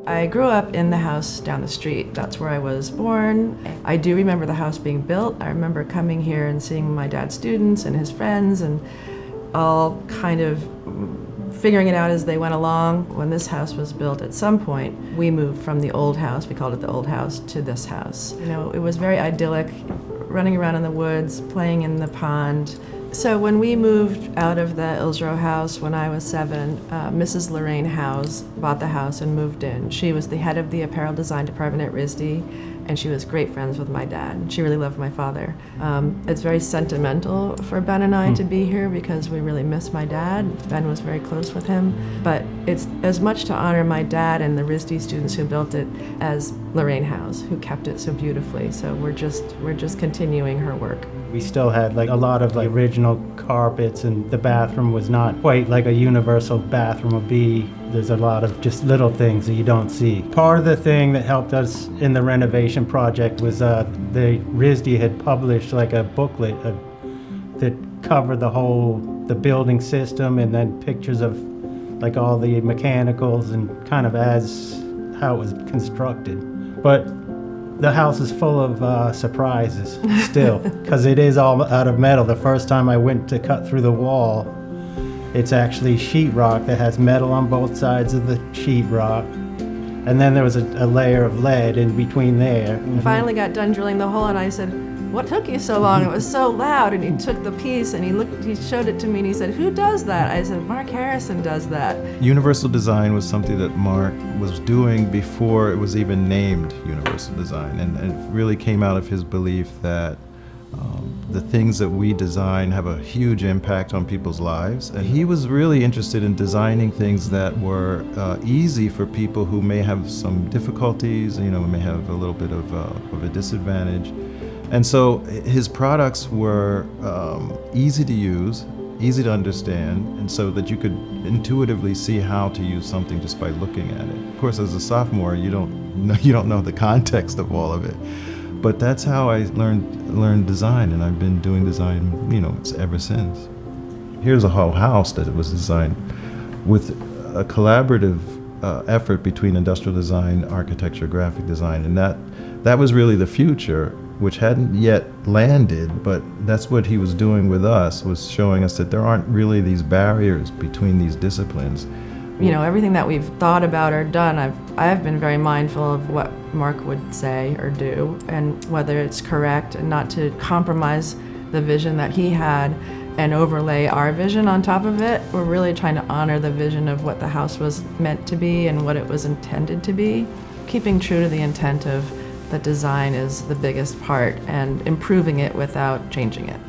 I grew up in the house down the street. That's where I was born. I do remember the house being built. I remember coming here and seeing my dad's students and his friends and all kind of figuring it out as they went along. When this house was built, at some point, we moved from the old house, we called it the old house, to this house. You know, it was very idyllic, running around in the woods, playing in the pond. So when we moved out of the ILZRO House when I was 7, Mrs. Lorraine House bought the house and moved in. She was the head of the apparel design department at Rhody, and she was great friends with my dad. She really loved my father. It's very sentimental for Ben and I to be here because we really miss my dad. Ben was very close with him, but it's as much to honor my dad and the Rhody students who built it as Lorraine House, who kept it so beautifully. So we're just continuing her work. We still had like a lot of like original carpets, and the bathroom was not quite like a universal bathroom would be. There's a lot of just little things that you don't see. Part of the thing that helped us in the renovation project was the RISD had published like a booklet that covered the building system, and then pictures of like all the mechanicals and kind of as how it was constructed. But the house is full of surprises still, because it is all out of metal. The first time I went to cut through the wall, it's actually sheetrock that has metal on both sides of the sheetrock. And then there was a layer of lead in between there. Finally got done drilling the hole, and I said, "What took you so long? It was so loud." And he took the piece and he showed it to me and he said, "Who does that?" I said, "Marc Harrison does that." Universal design was something that Marc was doing before it was even named universal design, and it really came out of his belief that the things that we design have a huge impact on people's lives. And he was really interested in designing things that were easy for people who may have some difficulties, may have a little bit of a disadvantage. And so his products were easy to use, easy to understand, and so that you could intuitively see how to use something just by looking at it. Of course, as a sophomore, you don't know the context of all of it. But that's how I learned design, and I've been doing design, ever since. Here's a whole house that was designed with a collaborative effort between industrial design, architecture, graphic design, and that was really the future, which hadn't yet landed, but that's what he was doing with us, was showing us that there aren't really these barriers between these disciplines. Everything that we've thought about or done, I've been very mindful of what Marc would say or do, and whether it's correct, and not to compromise the vision that he had and overlay our vision on top of it. We're really trying to honor the vision of what the house was meant to be and what it was intended to be, keeping true to the intent of the design is the biggest part, and improving it without changing it.